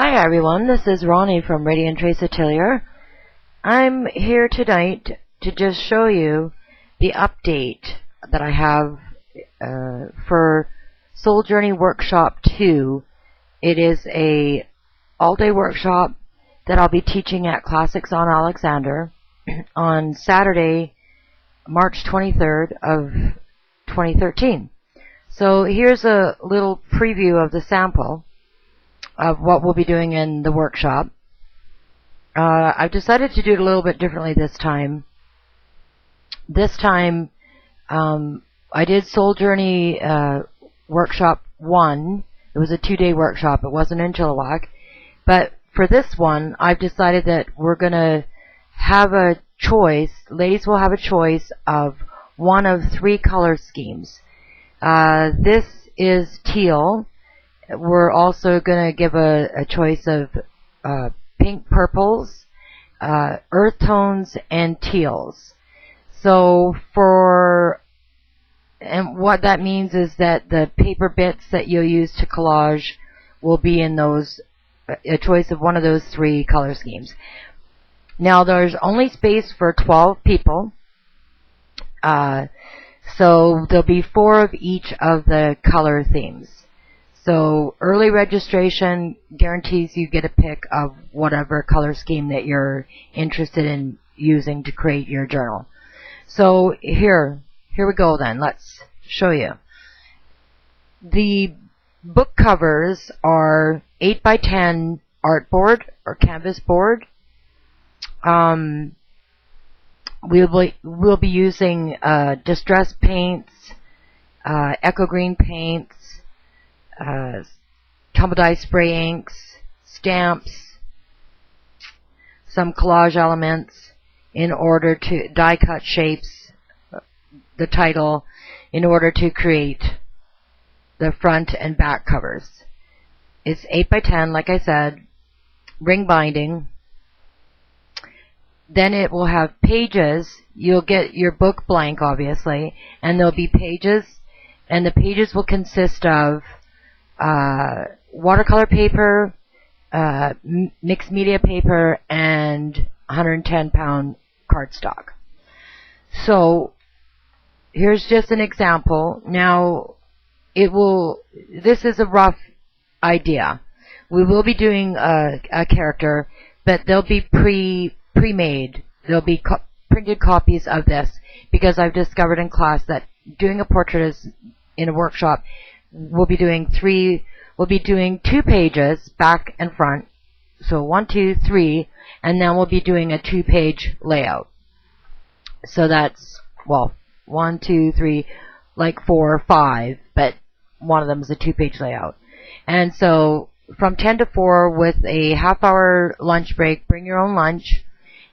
Hi everyone, this is Ronnie from Radiant Trace Atelier. I'm here tonight to just show you the update that I have for Soul Journey Workshop 2. It is a all-day workshop that I'll be teaching at Classics on Alexander on Saturday, March 23rd of 2013. So here's a little preview of the sample of what we'll be doing in the workshop. I've decided to do it a little bit differently this time. This time, I did Soul Journey Workshop 1. It was a 2-day workshop. It wasn't in Chilliwack. But for this one, I've decided that we're going to have a choice. Ladies will have a choice of one of 3 color schemes. This is teal. We're also going to give a choice of pink purples, earth tones, and teals. So and what that means is that the paper bits that you'll use to collage will be in those, a choice of one of those 3 color schemes. Now there's only space for 12 people. So there'll be 4 of each of the color themes. So early registration guarantees you get a pick of whatever color scheme that you're interested in using to create your journal. So here we go then. Let's show you. The book covers are 8x10 artboard or canvas board. We'll be using distress paints, echo green paints, tumble dye spray inks, stamps, some collage elements in order to die cut shapes, the title, in order to create the front and back covers. It's 8x10, like I said, ring binding. Then it will have pages. You'll get your book blank, obviously, and there'll be pages, and the pages will consist of watercolor paper, mixed media paper, and 110-pound cardstock. So here's just an example. Now this is a rough idea. We will be doing a character, but they'll be pre-made. There'll be printed copies of this, because I've discovered in class that doing a portrait is in a workshop. We'll be doing 2 pages, back and front. So 1, 2, 3, and then we'll be doing a 2-page layout. So that's, well, 1, 2, 3, like 4 or 5, but one of them is a 2-page layout. And so from 10 to 4 with a half-hour lunch break, bring your own lunch,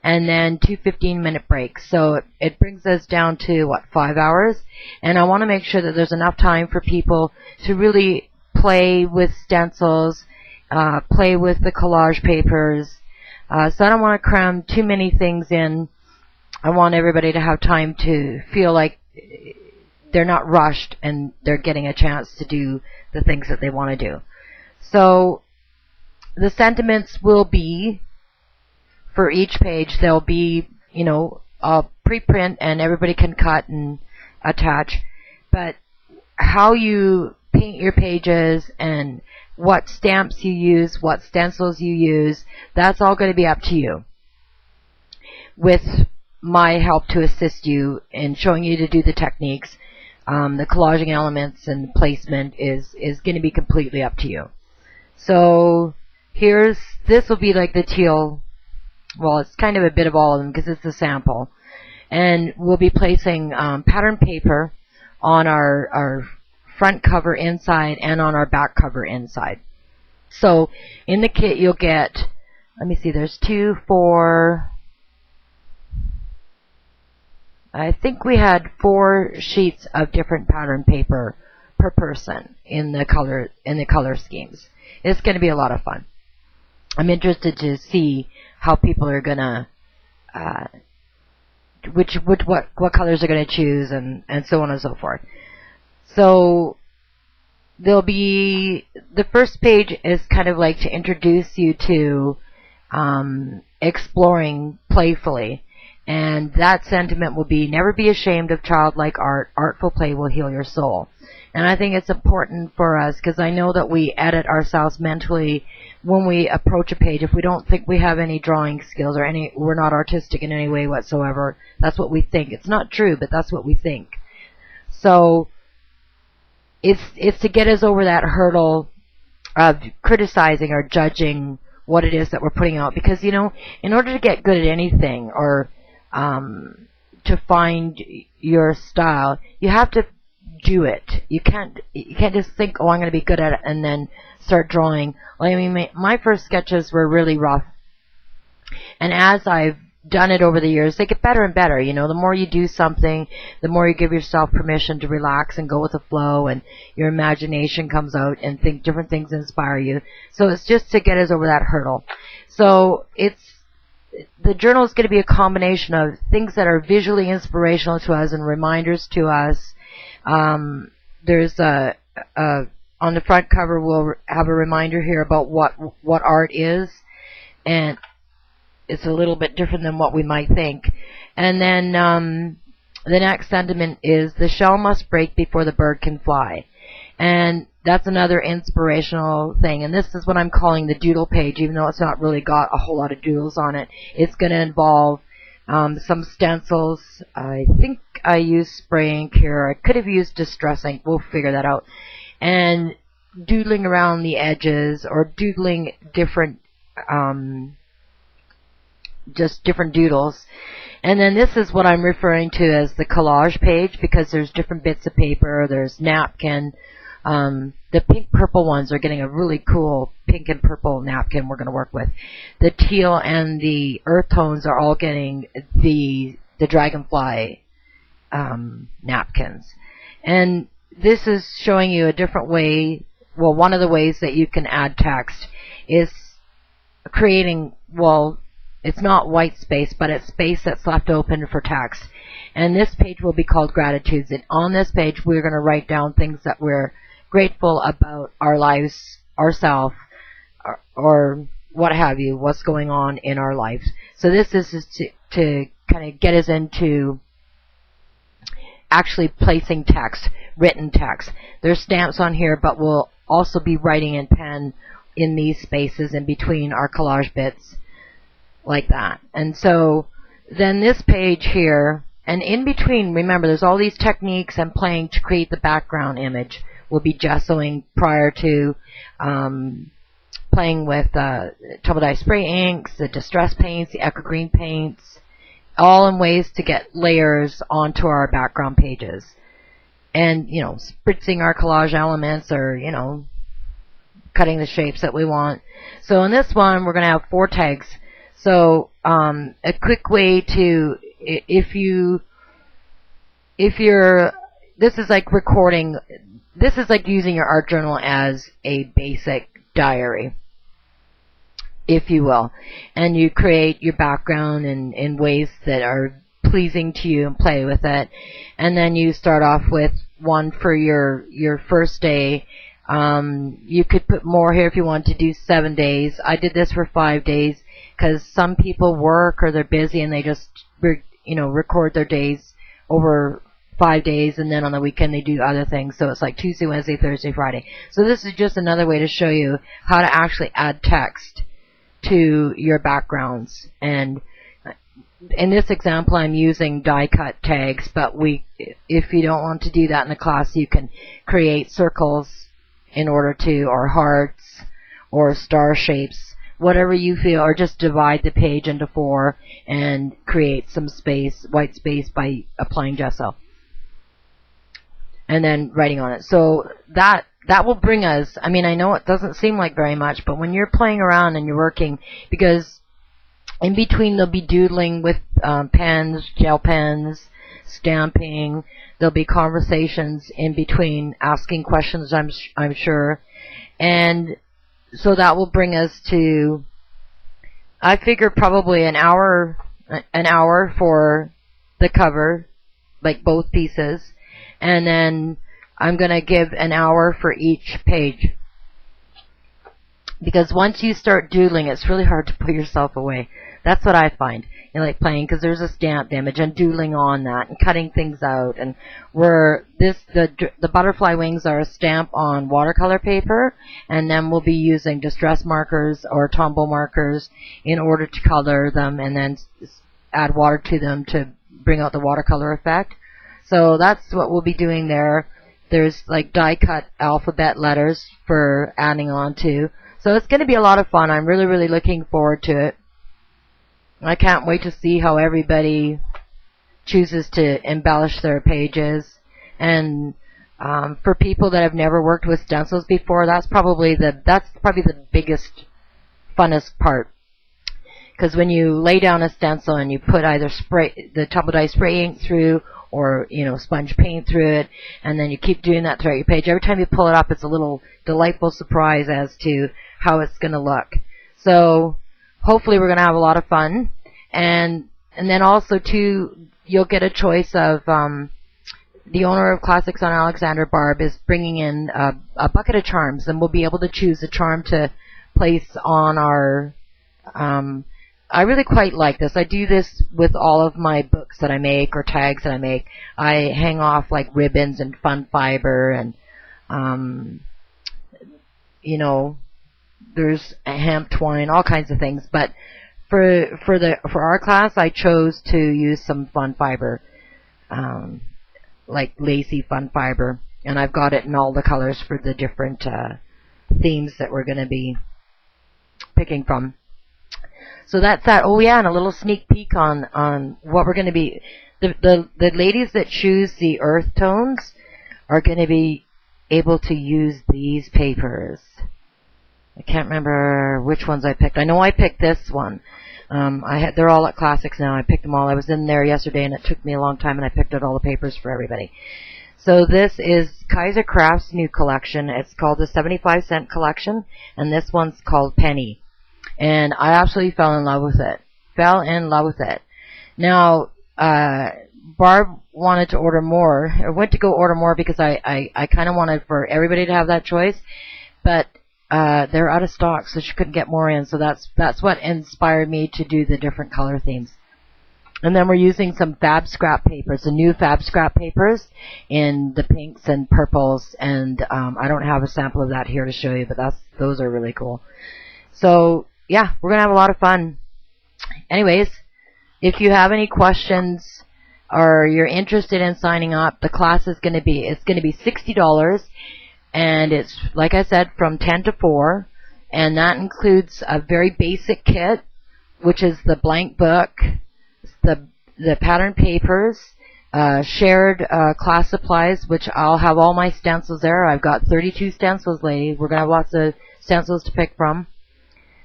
and then 2 15-minute breaks. So it brings us down to, 5 hours? And I want to make sure that there's enough time for people to really play with stencils, play with the collage papers. So I don't want to cram too many things in. I want everybody to have time to feel like they're not rushed and they're getting a chance to do the things that they want to do. So the sentiments will be, for each page, there'll be, a preprint, and everybody can cut and attach. But how you paint your pages and what stamps you use, what stencils you use, that's all going to be up to you, with my help to assist you in showing you to do the techniques. The collaging elements and placement is going to be completely up to you. So this will be like the teal. Well, it's kind of a bit of all of them because it's a sample. And we'll be placing pattern paper on our front cover inside and on our back cover inside. So in the kit you'll get, let me see, there's 2, 4, I think we had 4 sheets of different pattern paper per person in the color schemes. It's going to be a lot of fun. I'm interested to see how people are gonna what colors are gonna choose, and so on and so forth. So there'll be, the first page is kind of like to introduce you to exploring playfully. And that sentiment will be, never be ashamed of childlike art. Artful play will heal your soul. And I think it's important for us, because I know that we edit ourselves mentally when we approach a page. If we don't think we have any drawing skills or we're not artistic in any way whatsoever, that's what we think. It's not true, but that's what we think. So it's to get us over that hurdle of criticizing or judging what it is that we're putting out. Because, in order to get good at anything, or to find your style, you have to do it. You can't just think, oh, I'm going to be good at it, and then start drawing. Well, I mean, my first sketches were really rough, and as I've done it over the years, they get better and better. The more you do something, the more you give yourself permission to relax and go with the flow, and your imagination comes out and different things inspire you. So it's just to get us over that hurdle. So the journal is going to be a combination of things that are visually inspirational to us and reminders to us. There's on the front cover, we'll have a reminder here about what art is, and it's a little bit different than what we might think. And then the next sentiment is, the shell must break before the bird can fly. And that's another inspirational thing. And this is what I'm calling the doodle page, even though it's not really got a whole lot of doodles on it. It's going to involve some stencils. I think I used spray ink here. I could have used distress ink. We'll figure that out. And doodling around the edges, or doodling different just different doodles. And then this is what I'm referring to as the collage page, because there's different bits of paper. There's napkin. The pink purple ones are getting a really cool pink and purple napkin we're going to work with. The teal and the earth tones are all getting the dragonfly napkins. And this is showing you a different way. Well, one of the ways that you can add text is creating, well, it's not white space, but it's space that's left open for text. And this page will be called Gratitudes. And on this page, we're going to write down things that we're grateful about our lives, ourselves, or what have you, what's going on in our lives. So this is to kind of get us into actually placing text, written text. There's stamps on here, but we'll also be writing in pen in these spaces in between our collage bits, like that. And so then this page here, and in between, remember, there's all these techniques and playing to create the background image. We'll be gessoing prior to playing with tumble dye spray inks, the distress paints, the echo green paints, all in ways to get layers onto our background pages. And, spritzing our collage elements, or, cutting the shapes that we want. So in this one, we're going to have 4 tags. So a quick way to, if you're, this is like recording, this is like using your art journal as a basic diary, if you will. And you create your background in ways that are pleasing to you and play with it. And then you start off with one for your first day. You could put more here if you want to do 7 days. I did this for 5 days because some people work or they're busy and they just record their days over 5 days, and then on the weekend they do other things. So it's like Tuesday, Wednesday, Thursday, Friday. So this is just another way to show you how to actually add text to your backgrounds. And in this example, I'm using die cut tags, but if you don't want to do that in the class, you can create circles in order to, or hearts, or star shapes, whatever you feel, or just divide the page into 4 and create some space, white space, by applying gesso and then writing on it. So that will bring us, I mean, I know it doesn't seem like very much, but when you're playing around and you're working, because in between they'll be doodling with pens, gel pens, stamping. There'll be conversations in between, asking questions, I'm sure. And so that will bring us to, I figure, probably an hour for the cover, like both pieces. And then I'm going to give an hour for each page. Because once you start doodling, it's really hard to put yourself away. That's what I find. You like playing, because there's a stamped image and doodling on that and cutting things out. And the butterfly wings are a stamp on watercolor paper, and then we'll be using distress markers or Tombow markers in order to color them, and then add water to them to bring out the watercolor effect. So that's what we'll be doing there. There's like die cut alphabet letters for adding on to. So it's going to be a lot of fun. I'm really, really looking forward to it. I can't wait to see how everybody chooses to embellish their pages. And for people that have never worked with stencils before, that's probably the biggest, funnest part. Because when you lay down a stencil and you put either the Tumble Dye spray ink through, or sponge paint through it, and then you keep doing that throughout your page, every time you pull it up, it's a little delightful surprise as to how it's going to look. So hopefully we're going to have a lot of fun. And then also too, you'll get a choice of the owner of Classics on Alexander, Barb, is bringing in a bucket of charms, and we'll be able to choose a charm to place on our I really quite like this. I do this with all of my books that I make or tags that I make. I hang off like ribbons and fun fiber, and there's hemp twine, all kinds of things. But for our class, I chose to use some fun fiber, like lacy fun fiber, and I've got it in all the colors for the different themes that we're going to be picking from. So that's that. Oh yeah, and a little sneak peek on what we're going to be. The ladies that choose the earth tones are going to be able to use these papers. I can't remember which ones I picked. I know I picked this one. They're all at Classics now. I picked them all. I was in there yesterday, and it took me a long time, and I picked out all the papers for everybody. So this is Kaiser Craft's new collection. It's called the 75-cent collection, and this one's called Penny. And I absolutely fell in love with it. Now, Barb wanted to order more. I went to go order more because I kind of wanted for everybody to have that choice. But they're out of stock, so she couldn't get more in. So that's what inspired me to do the different color themes. And then we're using some Fab Scrap papers, the new Fab Scrap papers in the pinks and purples. And I don't have a sample of that here to show you, but those are really cool. So yeah, we're going to have a lot of fun. Anyways, if you have any questions or you're interested in signing up, the class is going to be $60, and it's, like I said, from 10 to 4, and that includes a very basic kit, which is the blank book, the pattern papers, shared class supplies, which I'll have all my stencils there. I've got 32 stencils, ladies. We're going to have lots of stencils to pick from.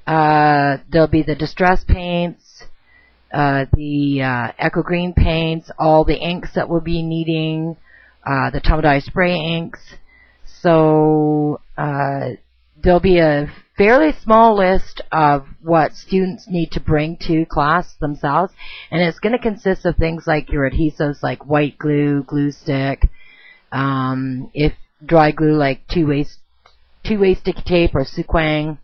There'll be the distress paints, the Echo Green paints, all the inks that we'll be needing, the Tumble Dye spray inks. So there'll be a fairly small list of what students need to bring to class themselves, and it's going to consist of things like your adhesives, like white glue, glue stick, if dry glue, like two-way sticky tape or Suquang.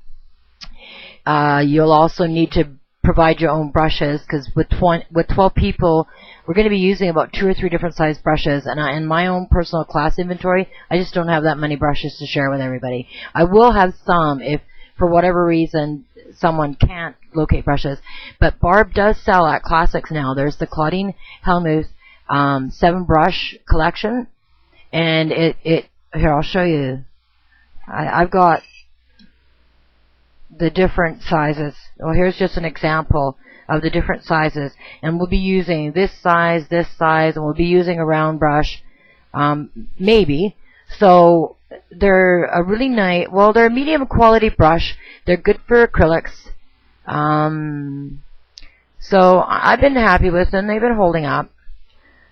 You'll also need to provide your own brushes, because with 12 people, we're going to be using about 2 or 3 different size brushes. And in my own personal class inventory, I just don't have that many brushes to share with everybody. I will have some if, for whatever reason, someone can't locate brushes. But Barb does sell at Classics now. There's the Claudine Hellmuth 7-brush collection. And here, I'll show you. I've got the different sizes. Well, here's just an example of the different sizes, and we'll be using this size, and we'll be using a round brush, maybe. So they're a really nice, well, they're a medium quality brush. They're good for acrylics. So I've been happy with them. They've been holding up.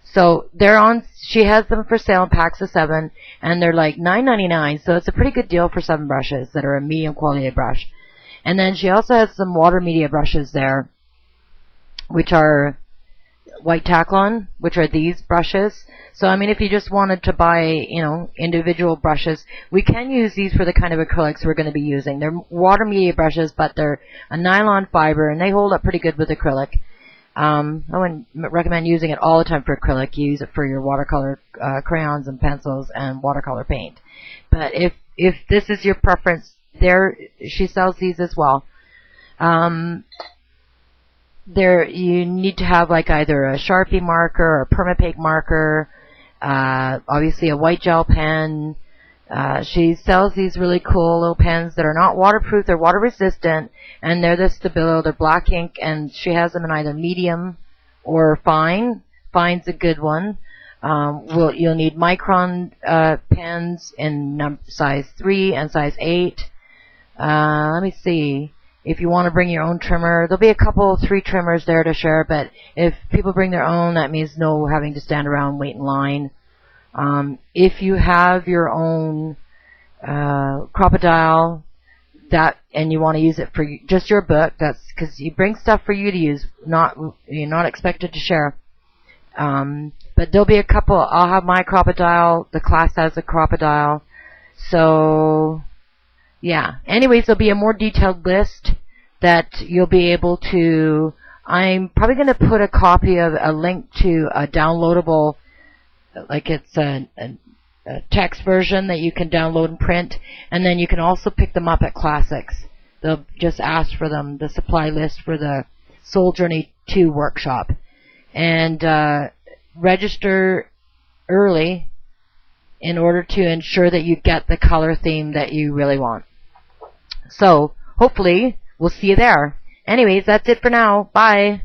So she has them for sale in packs of 7, and they're like $9.99. So it's a pretty good deal for 7 brushes that are a medium quality brush. And then she also has some water media brushes there, which are white Taklon, which are these brushes. So, I mean, if you just wanted to buy, individual brushes, we can use these for the kind of acrylics we're going to be using. They're water media brushes, but they're a nylon fiber, and they hold up pretty good with acrylic. I wouldn't recommend using it all the time for acrylic. You use it for your watercolor crayons and pencils and watercolor paint. But if this is your preference, she sells these as well. You need to have like either a Sharpie marker or a Permapaint marker, obviously a white gel pen. She sells these really cool little pens that are not waterproof, they're water resistant, and they're the Stabilo, they're black ink, and she has them in either medium or fine. Fine's a good one. You'll need micron pens in size 3 and size 8. Let me see. If you want to bring your own trimmer, there'll be a couple, 3 trimmers there to share, but if people bring their own, that means no having to stand around and wait in line. If you have your own Crop-A-Dile and you want to use it for just your book, that's because you bring stuff for you to use, you're not expected to share. But there'll be a couple. I'll have my Crop-A-Dile. The class has a Crop-A-Dile. So, yeah. Anyways, there'll be a more detailed list that you'll be able to. I'm probably going to put a link to a downloadable, like it's a text version that you can download and print, and then you can also pick them up at Classics. They'll just ask for them, the supply list for the Soul Journey 2 workshop. And register early in order to ensure that you get the color theme that you really want. So, hopefully, we'll see you there. Anyways, that's it for now. Bye.